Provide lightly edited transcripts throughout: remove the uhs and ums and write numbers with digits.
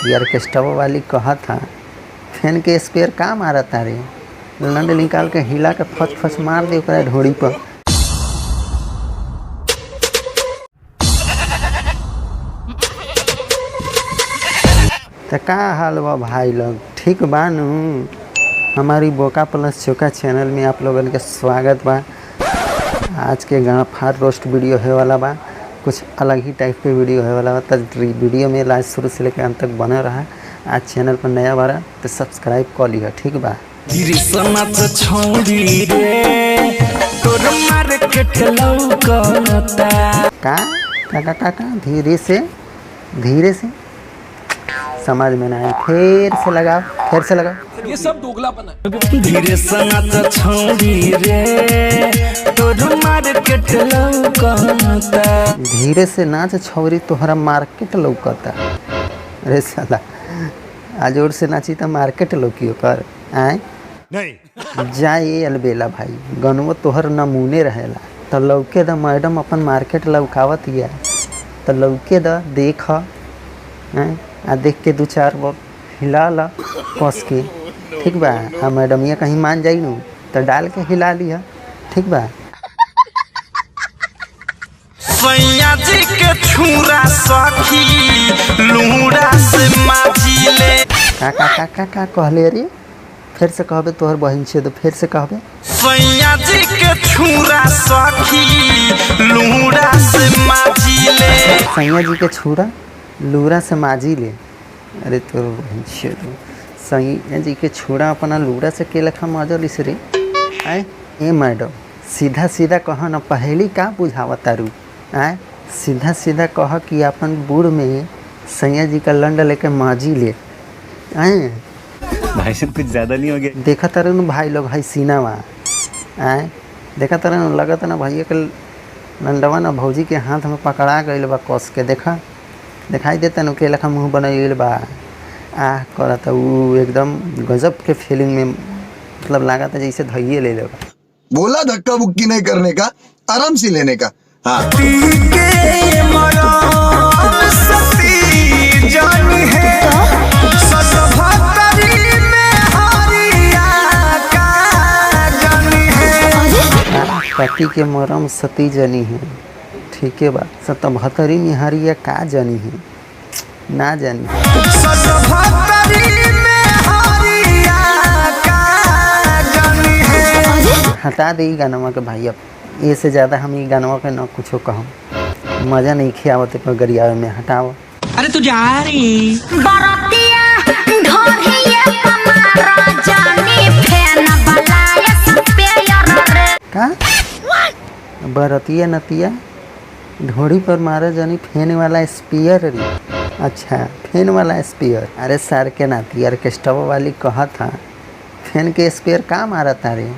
यार के स्टव वाली कहा था फैन के स्पेयर का मारा तारे लंड निकाल के हिला के फच फच मार दे ओकरा ढोड़ी पर। तो का हाल बा भाई लोग, ठीक बानू? हमारी बोका प्लस चोका चैनल में आप लोगन के स्वागत बा। आज के गाँव रोस्ट वीडियो है वाला बा, कुछ अलग ही टाइप के वीडियो है वाला बा। तो वीडियो में लास्ट शुरू से लेकर अंत तक बना रहा। आज चैनल पर नया बारा तो सब्सक्राइब कर लिया, ठीक बा? का धीरे से समझ में ना आए, फिर से लगाओ। ये सब दोगलापन है। धीरे सनत छोड़ी रे तोर मार्केट लौकता। धीरे से नाच छौरी तोहरा मार्केट लौकता। अरे साला आज और से नाची तो मार्केट लौकी कर आए नहीं जाए अलबेला भाई। गनवो तोहर नमूने रहेला तो लौके द मैडम अपन मार्केट लौकावत या तो लौके द देख आ देख के दो चार बार हिला ला कस के, ठीक बा? हाँ मैडम ये कहीं मान जाई नू तो डाल के हिला लिया, ठीक बा? सैया जी के छुरा सखी लूड़ा से माजिले। का कहले रे? फिर से कहबे, तोहर बहन छे तो फिर से कहबे। सैया जी के छुरा सखी लूड़ा से माजिले। सैया जी के छुरा लूरा से माजी ले। अरे तो सैया जी के छुरा अपना लूरा से के लखा माजलिस रे? आए ए मैडम सीधा सीधा कह न, पहली का बुझावत तारू? आए सीधा सीधा कह कि अपन बूढ़ में सैया जी का लंड लेके माजी ले। आए भाई सब कुछ ज़्यादा नहीं हो गया? देखा तारे न भाई लोग है सीनावा। आए देखा तारे न, लगत ना भैया के लंडवा ना भौजी के हाथ में पकड़ा गई बा कस के। देखा दिखाई देता न के लखा मुँह बनल बा। आह करता वो एकदम गजब के फीलिंग में, मतलब लगा था जैसे धैये ले लेगा। बोला धक्का बुक्की नहीं करने का, आराम से लेने का। हाँ पति के मरम सती जनी है, ठीक है बा? 77 में हरिया का जनी है ना जानी। हटा दे गानवा के भाई, अब ये से ज़्यादा हम ये गानवा के न कुछ कहम, मज़ा नहीं खियावत पर गरियावे में। हटाओ। अरे तू जा रही का बरतिया नतिया ढोड़ी पर मारा जानी फैन वाला स्पीयर रे? अच्छा फैन वाला स्पीयर। अरे सर के नाती यार के स्टव वाली कहा था फैन के स्पीयर का मारा तारे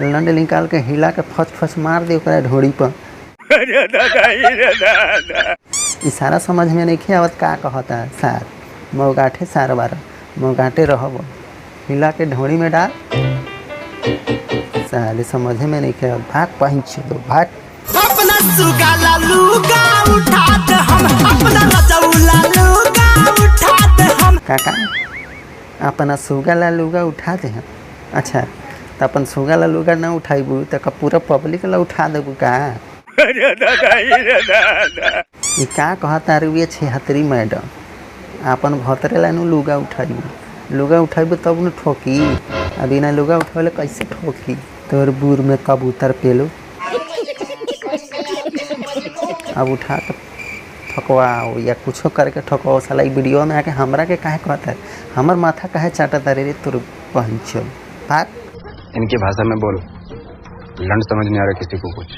लंड निकाल के हिला के फच फच मार दे ओकरा ढोड़ी पर। इशारा समझ में नहीं आवत का कहता सर? मौगाठे सार बार मौगाठे रहब, हिला के ढोड़ी में डाल। साले समझ में नहीं आवत। भाग पहुँच दो, भाग। अपना सुगाला लूगा उठाते हम, अपना रजौला लूगा उठाते हम। काका अपना सुगाला लुगा उठाते हैं? अच्छा तो अपन सुगाला लुगा ना उठाइबू तो पूरा पब्लिक ला उठा देबू का? ये का कहता रुए 76 मैडम अपन भतरे ला नु लुगा उठाइबू तब न ठोकी। अभी ना लुगा उठावे कैसे ठोकी? तोर बूर में कबूतर पेलो अब उठा कर ठकवाओ या कुछ करके ठकवाओ। साला वीडियो में आके हमरा के काहे कहता है? हमर माथा काहे चाटता रे तोर पहुँचो? भाग। इनकी भाषा में बोल, लंड समझ नहीं आ रहा किसी को कुछ।